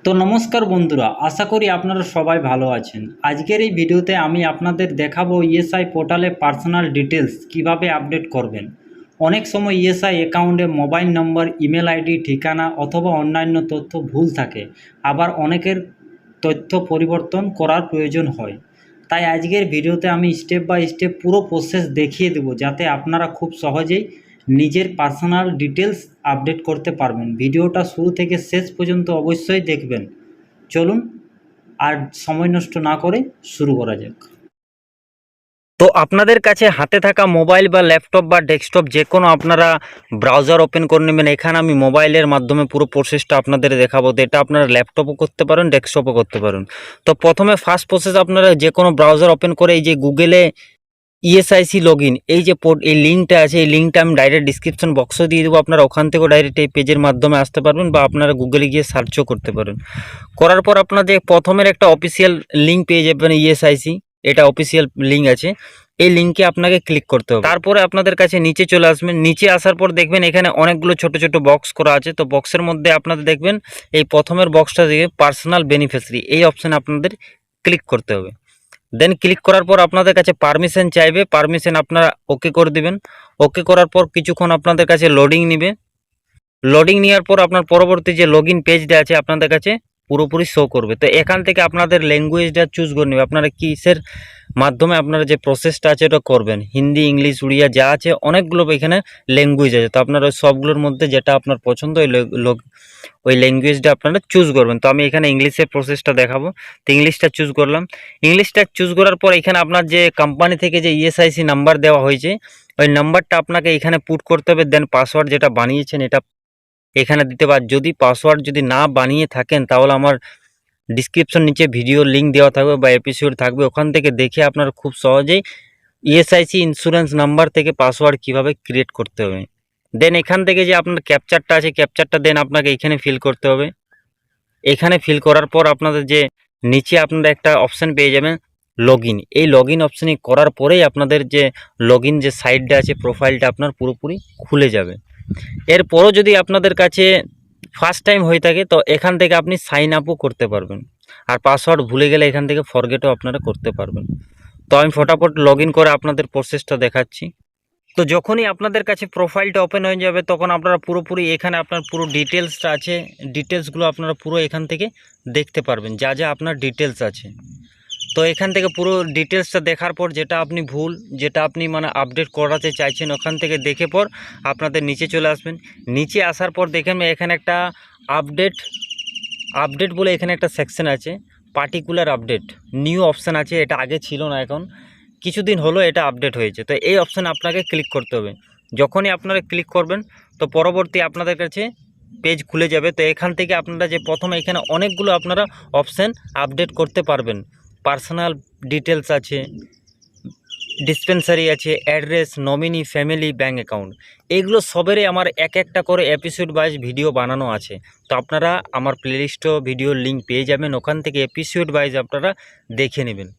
তো নমস্কার বন্ধুরা, আশা করি আপনারা সবাই ভালো আছেন। আজকের এই ভিডিওতে আমি আপনাদের দেখাবো ইএসআই পোর্টালে পার্সোনাল ডিটেলস কিভাবে আপডেট করবেন। অনেক সময় ইএসআই অ্যাকাউন্টে মোবাইল নম্বর, ইমেল আইডি, ঠিকানা অথবা অন্যান্য তথ্য ভুল থাকে। আবার অনেকের তথ্য পরিবর্তন করার প্রয়োজন হয়। তাই আজকের ভিডিওতে আমি স্টেপ বাই স্টেপ পুরো প্রসেস দেখিয়ে দেব, যাতে আপনারা খুব সহজেই নিজের পার্সোনাল ডিটেলস আপডেট করতে পারবেন। ভিডিওটা শুরু থেকে শেষ পর্যন্ত অবশ্যই দেখবেন। চলুন আর সময় নষ্ট না করে শুরু করা যাক। তো আপনাদের কাছে হাতে থাকা মোবাইল বা ল্যাপটপ বা ডেস্কটপ যে কোনো আপনারা ব্রাউজার ওপেন করে নেবেন। এখানে আমি মোবাইলের মাধ্যমে পুরো প্রসেসটা আপনাদের দেখাবো। তো এটা আপনারা ল্যাপটপও করতে পারেন, ডেস্কটপও করতে পারেন। তো প্রথমে ফার্স্ট প্রসেস আপনারা যে কোনো ব্রাউজার ওপেন করে এই যে গুগলে ইএসআইসি লগইন এই যে এই লিঙ্কটা আছে, এই লিঙ্কটা আমি ডাইরেক্ট ডিসক্রিপশন বক্সে দিয়ে দেবো। আপনারা ওখান থেকেও ডাইরেক্ট এই পেজের মাধ্যমে আসতে পারবেন, বা আপনারা গুগলে গিয়ে সার্চও করতে পারেন। করার পর আপনাদের প্রথমের একটা অফিসিয়াল লিঙ্ক পেয়ে যাবেন ইএসআইসি, এটা অফিসিয়াল লিঙ্ক আছে। এই লিঙ্কে আপনাকে ক্লিক করতে হবে। তারপরে আপনাদের কাছে নিচে চলে আসবেন। নিচে আসার পর দেখবেন এখানে অনেকগুলো ছোট ছোট বক্স করা আছে। তো বক্সের মধ্যে আপনাদের দেখবেন এই প্রথমের বক্সটা দিয়ে পার্সোনাল বেনিফিশিয়ারি, এই অপশানে আপনাদের ক্লিক করতে হবে। দেন ক্লিক করার পর আপনাদের কাছে পারমিশন চাইবে, পারমিশন আপনারা ওকে করে দিবেন। ওকে করার পর কিছুক্ষণ আপনাদের কাছে লোডিং নেবে। লোডিং নেওয়ার পর আপনার পরবর্তী যে লগইন পেজটা আছে আপনাদের কাছে পুরোপুরি শো করবে। তো এখান থেকে আপনাদের ল্যাঙ্গুয়েজটা চুজ করে নেবে, আপনারা কিসের মাধ্যমে আপনারা যে প্রসেসটা আছে ওটা করবেন। হিন্দি, ইংলিশ, উড়িয়া যা আছে অনেকগুলো এখানে ল্যাঙ্গুয়েজ আছে। তো আপনারা ওই সবগুলোর মধ্যে যেটা আপনার পছন্দ ওই ল্যাঙ্গুয়েজটা আপনারা চুজ করবেন। তো আমি এখানে ইংলিশের প্রসেসটা দেখাবো। তো ইংলিশটা চুজ করলাম। ইংলিশটা চুজ করার পর এখানে আপনার যে কোম্পানি থেকে যে ইএসআইসি নাম্বার দেওয়া হয়েছে ওই নাম্বারটা আপনাকে এখানে পুট করতে হবে। দেন পাসওয়ার্ড যেটা বানিয়েছেন এটা এখানে দিতে পার। যদি পাসওয়ার্ড যদি না বানিয়ে থাকেন তাহলে আমার ডিসক্রিপশন নিচে ভিডিও লিঙ্ক দেওয়া থাকবে বা এপিসোড থাকবে, ওখান থেকে দেখে আপনারা খুব সহজেই ইএসআইসি ইন্স্যুরেন্স নাম্বার থেকে পাসওয়ার্ড কিভাবে ক্রিয়েট করতে হবে। দেন এখান থেকে যে আপনার ক্যাপচারটা আছে ক্যাপচারটা দেন আপনাকে এখানে ফিল করতে হবে। এখানে ফিল করার পর আপনাদের যে নিচে আপনারা একটা অপশান পেয়ে যাবেন লগইন। এই লগইন অপশানে করার পরেই আপনাদের যে লগইন যে সাইটটা আছে প্রোফাইলটা আপনার পুরোপুরি খুলে যাবে। এরপরও যদি আপনাদের কাছে ফার্স্ট টাইম হয়ে থাকে তো এখান থেকে আপনি সাইন আপও করতে পারবেন। আর পাসওয়ার্ড ভুলে গেলে এখান থেকে ফরগেটও আপনারা করতে পারবেন। তো আমি ফটাফট লগইন করে আপনাদের প্রসেসটা দেখাচ্ছি। তো যখনই আপনাদের কাছে প্রোফাইলটা ওপেন হয়ে যাবে তখন আপনারা পুরোপুরি এখানে আপনার পুরো ডিটেলসটা আছে, ডিটেলসগুলো আপনারা পুরো এখান থেকে দেখতে পারবেন, যা যা আপনার ডিটেলস আছে। তো এখান থেকে পুরো ডিটেলসটা দেখার পর যেটা আপনি ভুল, যেটা আপনি মানে আপডেট করাতে চাইছেন ওখান থেকে দেখে পর আপনাদের নিচে চলে আসবেন। নিচে আসার পর দেখেন এখানে একটা আপডেট বলে এখানে একটা সেকশন আছে, পার্টিকুলার আপডেট নিউ অপশান আছে। এটা আগে ছিল না, এখন কিছুদিন হলো এটা আপডেট হয়েছে। তো এই অপশানে আপনাকে ক্লিক করতে হবে। যখনই আপনারা ক্লিক করবেন তো পরবর্তী আপনাদের কাছে পেজ খুলে যাবে। তো এখান থেকে আপনারা যে প্রথমে এখানে অনেকগুলো আপনারা অপশান আপডেট করতে পারবেন। পার্সোনাল ডিটেলস আছে, ডিসপেন্সারি আছে, address, nominee, family, bank account, এইগুলো সবেরই আমার এক একটা করে এপিসোড ওয়াইজ ভিডিও বানানো আছে। তো আপনারা আমার প্লেলিস্টও ভিডিওর লিঙ্ক পেয়ে যাবেন, ওখান থেকে এপিসোড ওয়াইজ আপনারা দেখে নেবেন।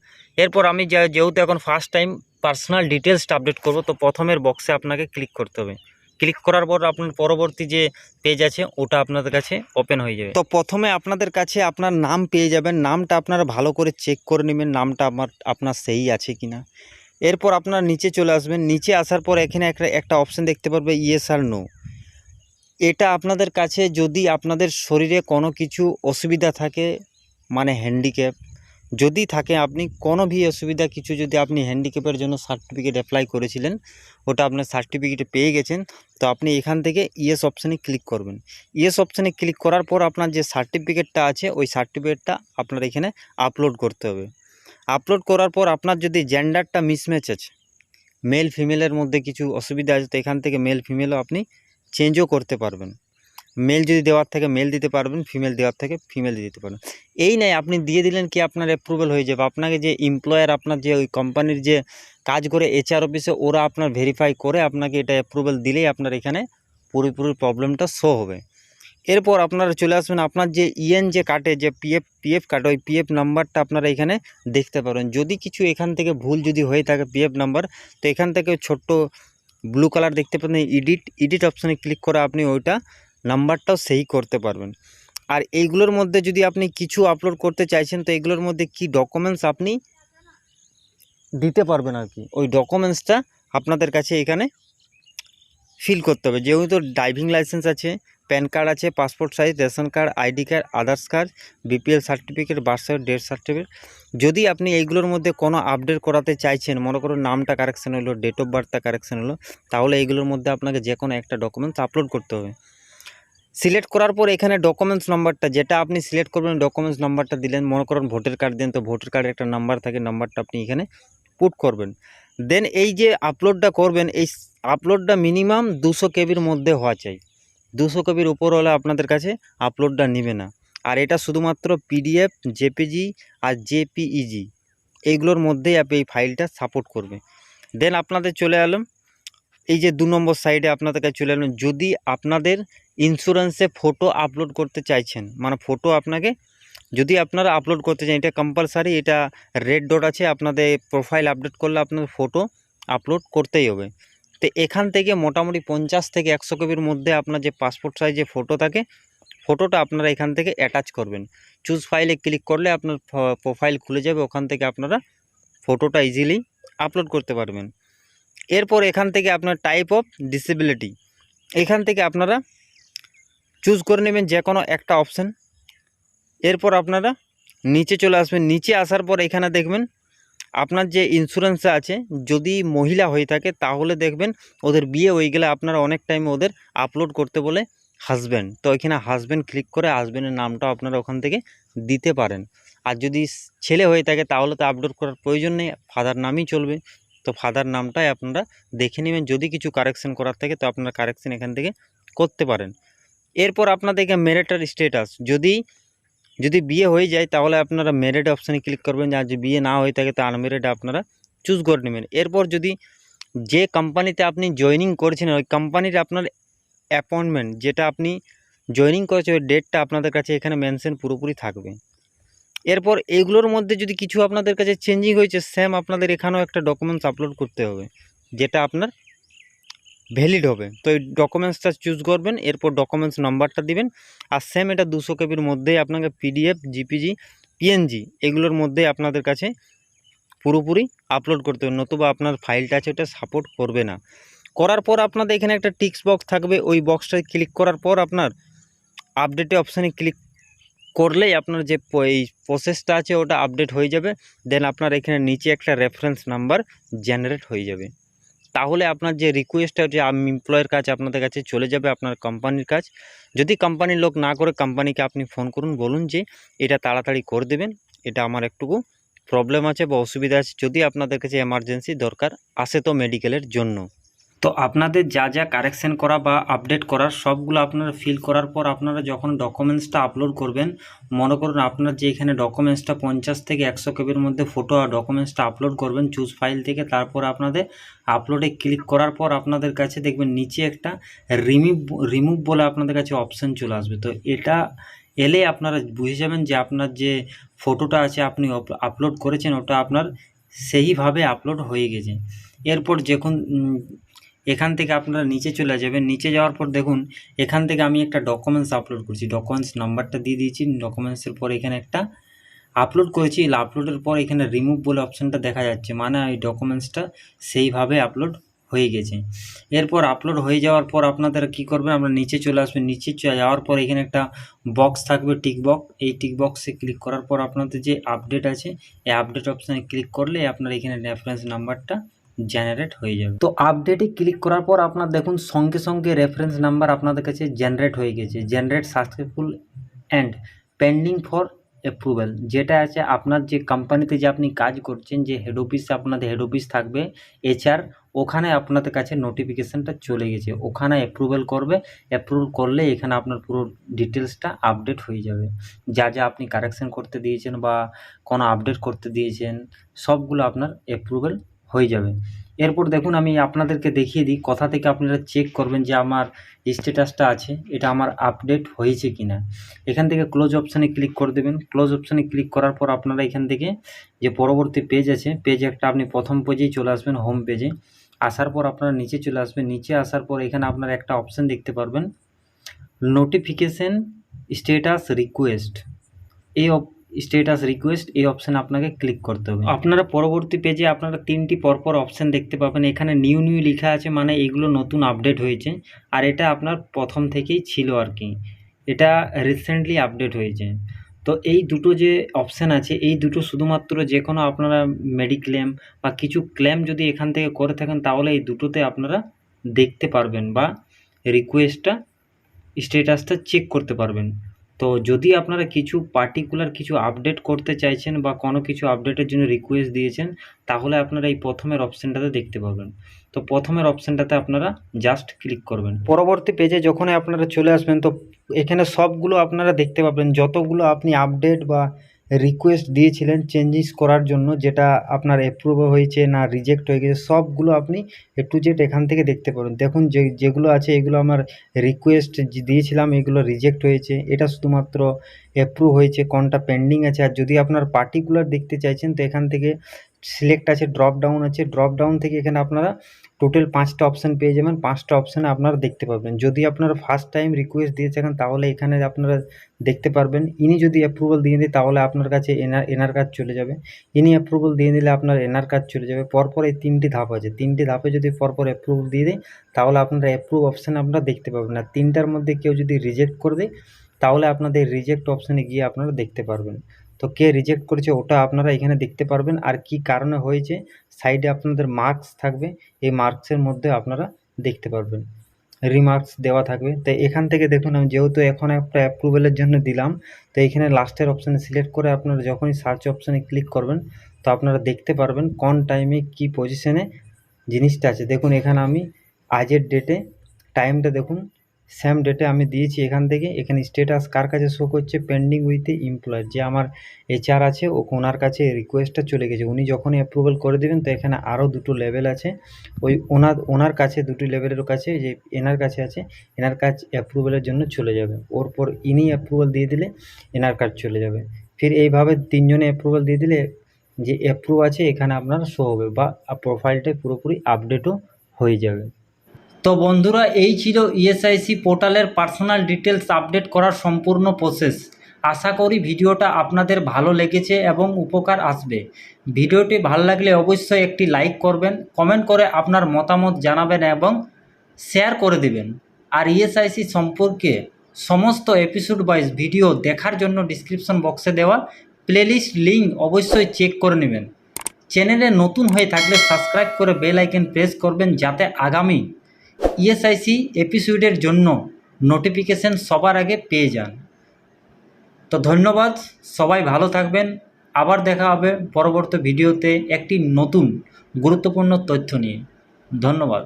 এরপর আমি যেহেতু এখন ফার্স্ট টাইম পার্সোনাল ডিটেলসটা আপডেট করব, তো প্রথমের বক্সে আপনাকে ক্লিক করতে হবে। ক্লিক করার পর আপনার পরবর্তী যে পেজ আছে ওটা আপনাদের কাছে ওপেন হয়ে যাবে। তো প্রথমে আপনাদের কাছে আপনার নাম পেয়ে যাবেন। নামটা আপনারা ভালো করে চেক করে নেবেন নামটা আপনার সেই আছে কিনা। এরপর আপনার নিচে চলে আসবেন। নিচে আসার পর এখানে একটা অপশান দেখতে পারবে ইয়েস আর নো। এটা আপনাদের কাছে যদি আপনাদের শরীরে কোনো কিছু অসুবিধা থাকে, মানে হ্যান্ডিক্যাপ যদি থাকে, আপনি কোনো ভি অসুবিধা কিছু যদি আপনি হ্যান্ডিক্যাপের জন্য সার্টিফিকেট অ্যাপ্লাই করেছিলেন ওটা আপনার সার্টিফিকেটে পেয়ে গেছেন, তো আপনি এখান থেকে ইয়েস অপশানে ক্লিক করবেন। ইয়েস অপশানে ক্লিক করার পর আপনার যে সার্টিফিকেটটা আছে ওই সার্টিফিকেটটা আপনার এখানে আপলোড করতে হবে। আপলোড করার পর আপনার যদি জেন্ডারটা মিসম্যাচ আছে, মেল ফিমেলের মধ্যে কিছু অসুবিধা আছে, তো এখান থেকে মেল ফিমেলও আপনি চেঞ্জও করতে পারবেন। মেল যদি দেওয়ার থেকে মেল দিতে পারবেন, ফিমেল দেওয়ার থেকে ফিমেল দিতে পারবেন। এই নয় আপনি দিয়ে দিলেন কি আপনার অ্যাপ্রুভাল হয়ে যাবে। আপনাকে যে এমপ্লয়ার, আপনার যে ওই কোম্পানির যে কাজ করে এইচআর অফিসে, ওরা আপনার ভেরিফাই করে আপনাকে এটা অ্যাপ্রুভাল দিলেই আপনার এখানে পুরোপুরি প্রবলেমটা শো হবে। এরপর আপনারা চলে আসবেন আপনার যে ইএন যে কাটে, যে পিএফ কাটে, ওই পিএফ নাম্বারটা আপনারা এখানে দেখতে পারেন। যদি কিছু এখান থেকে ভুল যদি হয়ে থাকে পিএফ নাম্বার, তো এখান থেকে ছোট্ট ব্লু কালার দেখতে পাবেন এডিট অপশানে ক্লিক করে আপনি ওইটা নাম্বারটাও সেই করতে পারবেন। আর এইগুলোর মধ্যে যদি আপনি কিছু আপলোড করতে চাইছেন তো এইগুলোর মধ্যে কি ডকুমেন্টস আপনি দিতে পারবেন আর কি, ওই ডকুমেন্টসটা আপনাদের কাছে এখানে ফিল করতে হবে। যেহেতু ড্রাইভিং লাইসেন্স আছে, প্যান কার্ড আছে, passport size, ration card, ID card, Aadhaar card, BPL certificate, birth certificate, death certificate, যদি আপনি এইগুলোর মধ্যে কোনো আপডেট করাতে চাইছেন, মনে করুন নামটা কারেকশান হলো, ডেট অফ বার্থটা কারেকশান হলো, তাহলে এইগুলোর মধ্যে আপনাকে যে কোনো একটা ডকুমেন্টস আপলোড করতে হবে। সিলেক্ট করার পর এখানে ডকুমেন্টস নাম্বারটা যেটা আপনি সিলেক্ট করবেন, ডকুমেন্টস নাম্বারটা দিলেন। মনে করুন ভোটার কার্ড দেন, তো ভোটার কার্ডের একটা নাম্বার থাকে, নাম্বারটা আপনি এখানে পুট করবেন। দেন এই যে আপলোডটা করবেন, এই আপলোডটা মিনিমাম 200 কেবির মধ্যে হওয়া চাই। 200 কেবির উপর হলে আপনাদের কাছে আপলোডটা নেবে না। আর এটা শুধুমাত্র পিডিএফ, জেপিজি আর জেপিইজি এইগুলোর মধ্যেই এই ফাইলটা সাপোর্ট করবে। দেন আপনাদের চলে এলাম এই যে 2 নম্বর সাইডে আপনাদের কাছে চলে এলাম। যদি আপনাদের ইন্স্যুরেন্সে ফটো আপলোড করতে চাইছেন, মানে ফটো আপনাকে যদি আপনারা আপলোড করতে চান, এটা কম্পালসারি, এটা রেড ডট আছে, আপনাদের প্রোফাইল আপডেট করলে আপনাদের ফটো আপলোড করতেই হবে। তো এখান থেকে মোটামুটি 50 থেকে 100 কেবির মধ্যে আপনার যে পাসপোর্ট সাইজে ফটো থাকে, ফটোটা আপনারা এখান থেকে অ্যাটাচ করবেন। চুজ ফাইলে ক্লিক করলে আপনার প্রোফাইল খুলে যাবে, ওখান থেকে আপনারা ফটোটা ইজিলি আপলোড করতে পারবেন। এরপর এখান থেকে আপনার টাইপ অফ ডিসেবিলিটি, এখান থেকে আপনারা চুজ করে নেবেন যে কোনো একটা অপশান। এরপর আপনারা নিচে চলে আসবেন। নিচে আসার পর এখানে দেখবেন আপনার যে ইন্স্যুরেন্সে আছে, যদি মহিলা হয়ে থাকে তাহলে দেখবেন ওদের বিয়ে হয়ে গেলে আপনারা অনেক টাইম ওদের আপলোড করতে বলে হাজব্যান্ড, তো এখানে হাজব্যান্ড ক্লিক করে হাজব্যান্ডের নামটা আপনারা ওখান থেকে দিতে পারেন। আর যদি ছেলে হয়ে থাকে তাহলে তো আপলোড করার প্রয়োজন নেই, ফাদার নামই চলবে, তো ফাদার নামটাই আপনারা দেখে নেবেন। যদি কিছু কারেকশন করার থাকে তো আপনারা কারেকশন এখান থেকে করতে পারেন। এরপর আপনাদের ম্যারিটাল স্ট্যাটাস, যদি বিয়ে হয়ে যায় তাহলে আপনারা ম্যারিড অপশানে ক্লিক করবেন, আর যদি বিয়ে না হয়ে থাকে তো আনম্যারিড আপনারা চুজ করে নেবেন। এরপর যদি যে কোম্পানিতে আপনি জয়েনিং করেছেন ওই কোম্পানির আপনার অ্যাপয়েন্টমেন্ট যেটা আপনি জয়েনিং করেছেন ওই ডেটটা আপনাদের কাছে এখানে মেনশন পুরোপুরি থাকবে। এরপর এইগুলোর মধ্যে যদি কিছু আপনাদের কাছে চেঞ্জিং হয়েছে, সেম আপনাদের এখানেও একটা ডকুমেন্টস আপলোড করতে হবে যেটা আপনার ভ্যালিড হবে। তো এই ডকুমেন্টসটা চুজ করবেন, এরপর ডকুমেন্টস নাম্বারটা দিবেন। আর সেম এটা 200 কেবির মধ্যেই আপনাকে পিডিএফ, জিপিজি, পিএনজি এগুলোর মধ্যে আপনাদের কাছে পুরোপুরি আপলোড করতে হবে, নতুবা আপনার ফাইলটা আছে ওটা সাপোর্ট করবে না। করার পর আপনাদের এখানে একটা টিক্স বক্স থাকবে, ওই বক্সটায় ক্লিক করার পর আপনার আপডেটে অপশানে ক্লিক করলেই আপনার যে এই প্রসেসটা আছে ওটা আপডেট হয়ে যাবে। দেন আপনার এখানে নিচে একটা রেফারেন্স নাম্বার জেনারেট হয়ে যাবে। তাহলে আপনার যে রিকোয়েস্টটা যে এমপ্লয়ের কাছে আপনাদের কাছে চলে যাবে আপনার কোম্পানির কাজ। যদি কোম্পানির লোক না করে কোম্পানিকে আপনি ফোন করুন, বলুন যে এটা তাড়াতাড়ি করে দেবেন, এটা আমার একটুকু প্রবলেম আছে বা অসুবিধা আছে, যদি আপনাদের কাছে এমার্জেন্সি দরকার আসে তো মেডিকেলের জন্য। তো আপনাদের যা যা কারেকশন করা বা আপডেট করার সবগুলো আপনারা ফিল করার পর আপনারা যখন ডকুমেন্টসটা আপলোড করবেন, মনে করুন আপনার যে এখানে ডকুমেন্টসটা 50 থেকে 100 কেবির মধ্যে ফটো আর ডকুমেন্টসটা আপলোড করবেন চুজ ফাইল থেকে, তারপর আপনাদের আপলোডে ক্লিক করার পর আপনাদের কাছে দেখবেন নিচে একটা রিমুভ বলে আপনাদের কাছে অপশান চলে আসবে। তো এটা এলে আপনারা বুঝে যাবেন যে আপনার যে ফটোটা আছে আপনি আপলোড করেছেন ওটা আপনার সেইভাবে আপলোড হয়ে গেছে। এরপর যখন এখান থেকে আপনারা নিচে চলে যাবেন, নিচে যাওয়ার পর দেখুন এখান থেকে আমি একটা ডকুমেন্টস আপলোড করছি, ডকুমেন্টস নাম্বারটা দিয়ে দিয়েছি। ডকুমেন্টসের পর এখানে একটা আপলোড করেছি, আপলোডের পর এখানে রিমুভ বলে অপশানটা দেখা যাচ্ছে, মানে এই ডকুমেন্টসটা সেইভাবে আপলোড হয়ে গেছে। এরপর আপলোড হয়ে যাওয়ার পর আপনারা কী করবেন, আপনারা নিচে চলে আসবেন। নিচে যাওয়ার পর এখানে একটা বক্স থাকবে টিক বক্স, এই টিক বক্সে ক্লিক করার পর আপনাদের যে আপডেট আছে এই আপডেট অপশানে ক্লিক করলে আপনার এখানে রেফারেন্স নাম্বারটা জেনারেট হয়ে যাবে। তো আপডেটে ক্লিক করার পর আপনার দেখুন সঙ্গে সঙ্গে রেফারেন্স নাম্বার আপনাদের কাছে জেনারেট হয়ে গেছে, generate successful and pending for approval. যেটা আছে আপনার যে কোম্পানিতে যে আপনি কাজ করছেন, যে হেড অফিসে আপনাদের হেড অফিস থাকবে HR, ওখানে আপনাদের কাছে নোটিফিকেশানটা চলে গেছে, ওখানে অ্যাপ্রুভেল করবে। অ্যাপ্রুভ করলে এখানে আপনার পুরো ডিটেলসটা আপডেট হয়ে যাবে, যা যা আপনি কারেকশন করতে দিয়েছেন বা কোনো আপডেট করতে দিয়েছেন সবগুলো আপনার অ্যাপ্রুভেল হয়ে যাবে। এরপর দেখুন আমি আপনাদেরকে দেখিয়ে দিই কোথা থেকে আপনারা চেক করবেন যে আমার স্ট্যাটাসটা আছে এটা আমার আপডেট হয়েছে কিনা। এখান থেকে ক্লোজ অপশানে ক্লিক করে দেবেন। ক্লোজ অপশানে ক্লিক করার পর আপনারা এখান থেকে যে পরবর্তী পেজ আছে, পেজ একটা আপনি প্রথম পেজেই চলে আসবেন, হোম পেজে। আসার পর আপনারা নিচে চলে আসবেন। নিচে আসার পর এখানে আপনারা একটা অপশান দেখতে পারবেন, নোটিফিকেশান স্ট্যাটাস রিকোয়েস্ট, এই স্ট্যাটাস রিকোয়েস্ট এই অপশানে আপনাকে ক্লিক করতে হবে। আপনারা পরবর্তী পেজে আপনারা 3টি পরপর অপশান দেখতে পাবেন। এখানে নিউ লেখা আছে, মানে এগুলো নতুন আপডেট হয়েছে, আর এটা আপনার প্রথম থেকেই ছিল আর কি, এটা রিসেন্টলি আপডেট হয়েছে। তো এই দুটো যে অপশান আছে, এই দুটো শুধুমাত্র যে কোনো আপনারা মেডিক্লেম বা কিছু ক্লেম যদি এখান থেকে করে থাকেন, তাহলে এই দুটোতে আপনারা দেখতে পারবেন বা রিকোয়েস্টটা স্ট্যাটাসটা চেক করতে পারবেন। তো যদি আপনারা কিছু পার্টিকুলার কিছু আপডেট করতে চাইছেন বা কোনো কিছু আপডেটের জন্য রিকোয়েস্ট দিয়েছেন, তাহলে আপনারা এই প্রথমের অপশানটাতে দেখতে পাবেন। তো প্রথমের অপশানটাতে আপনারা জাস্ট ক্লিক করবেন। পরবর্তী পেজে যখনই আপনারা চলে আসবেন, তো এখানে সবগুলো আপনারা দেখতে পাবেন, যতগুলো আপনি আপডেট বা রিকোয়েস্ট দিয়েছিলেন চেঞ্জেস করার জন্য, যেটা আপনার অ্যাপ্রুভ হয়েছে না রিজেক্ট হয়ে গেছে, সবগুলো আপনি এ টু জেড এখান থেকে দেখতে পাবেন। দেখুন যেগুলো আছে এগুলো আমার রিকোয়েস্ট দিয়েছিলাম, এগুলো রিজেক্ট হয়েছে, এটা শুধুমাত্র অ্যাপ্রুভ হয়েছে, কোনটা পেন্ডিং আছে। আর যদি আপনার পার্টিকুলার দেখতে চাইছেন, তো এখান থেকে সিলেক্ট আছে, ড্রপ ডাউন আছে, ড্রপ ডাউন থেকে এখানে আপনারা টোটাল 5টা অপশান পেয়ে যাবেন। 5টা অপশানে আপনারা দেখতে পাবেন। যদি আপনারা ফার্স্ট টাইম রিকোয়েস্ট দিয়ে থাকেন, তাহলে এখানে আপনারা দেখতে পারবেন। ইনি যদি অ্যাপ্রুভাল দিয়ে দেয়, তাহলে আপনার কাছে এনার কাজ চলে যাবে। ইনি অ্যাপ্রুভাল দিয়ে দিলে আপনার এনার কাজ চলে যাবে। পরপর এই 3টি ধাপ আছে, 3টি ধাপে যদি পরপর অ্যাপ্রুভাল দিয়ে দেয়, তাহলে আপনারা অ্যাপ্রুভ অপশান আপনারা দেখতে পাবেন। আর 3টার মধ্যে কেউ যদি রিজেক্ট করে দেয়, তাহলে আপনাদের রিজেক্ট অপশানে গিয়ে আপনারা দেখতে পারবেন। তো কে রিজেক্ট করেছে ওটা আপনারা এখানে দেখতে পারবেন, আর কি কারণে হয়েছে সাইডে আপনাদের মার্কস থাকবে, এই মার্কসের মধ্যে আপনারা দেখতে পারবেন, রিমার্কস দেওয়া থাকবে। তো এখান থেকে দেখুন, আমি যেহেতু এখন একটা অ্যাপ্রুভেলের জন্য দিলাম, তো এখানে লাস্টের অপশানে সিলেক্ট করে আপনারা যখনই সার্চ অপশানে ক্লিক করবেন, তো আপনারা দেখতে পারবেন কোন টাইমে কি পজিশনে জিনিসটা আছে। দেখুন এখানে আমি আজের ডেটে টাইমটা দেখুন, সেম ডেটে আমি দিয়েছি। এখান থেকে এখানে স্ট্যাটাস কার কাছে শো করছে, পেন্ডিং উইথ এমপ্লয়ার, যে আমার HR আছে ওনার কাছে রিকোয়েস্টটা চলে গেছে। উনি যখনই অ্যাপ্রুভাল করে দেবেন, তো এখানে আরও দুটো লেভেল আছে, ওই ওনার কাছে দুটি লেভেলের কাছে, যে এনার কাছে আছে, এনার কাজ অ্যাপ্রুভালের জন্য চলে যাবে। ওর পর ইনি অ্যাপ্রুভাল দিয়ে দিলে এনার কাজ চলে যাবে। ফির এইভাবে 3জনে অ্যাপ্রুভাল দিয়ে দিলে যে অ্যাপ্রুভ আছে এখানে আপনার শো হবে, বা প্রোফাইলটা পুরোপুরি আপডেটও হয়ে যাবে। তো বন্ধুরা, এই ছিল ইএসআইসি পোর্টালের পার্সোনাল ডিটেলস আপডেট করার সম্পূর্ণ প্রসেস। আশা করি ভিডিওটা আপনাদের ভালো লেগেছে এবং উপকার আসবে। ভিডিওটি ভালো লাগলে অবশ্যই একটি লাইক করবেন, কমেন্ট করে আপনার মতামত জানাবেন এবং শেয়ার করে দেবেন। আর ইএসআইসি সম্পর্কে সমস্ত এপিসোড ওয়াইজ ভিডিও দেখার জন্য ডিসক্রিপশন বক্সে দেওয়া প্লেলিস্ট লিঙ্ক অবশ্যই চেক করে নেবেন। চ্যানেলে নতুন হয়ে থাকলে সাবস্ক্রাইব করে বেল আইকন প্রেস করবেন, যাতে আগামী ইএসআইসি এপিসোডের জন্য নোটিফিকেশান সবার আগে পেয়ে যান। তো ধন্যবাদ, সবাই ভালো থাকবেন। আবার দেখা হবে পরবর্তী ভিডিওতে একটি নতুন গুরুত্বপূর্ণ তথ্য নিয়ে। ধন্যবাদ।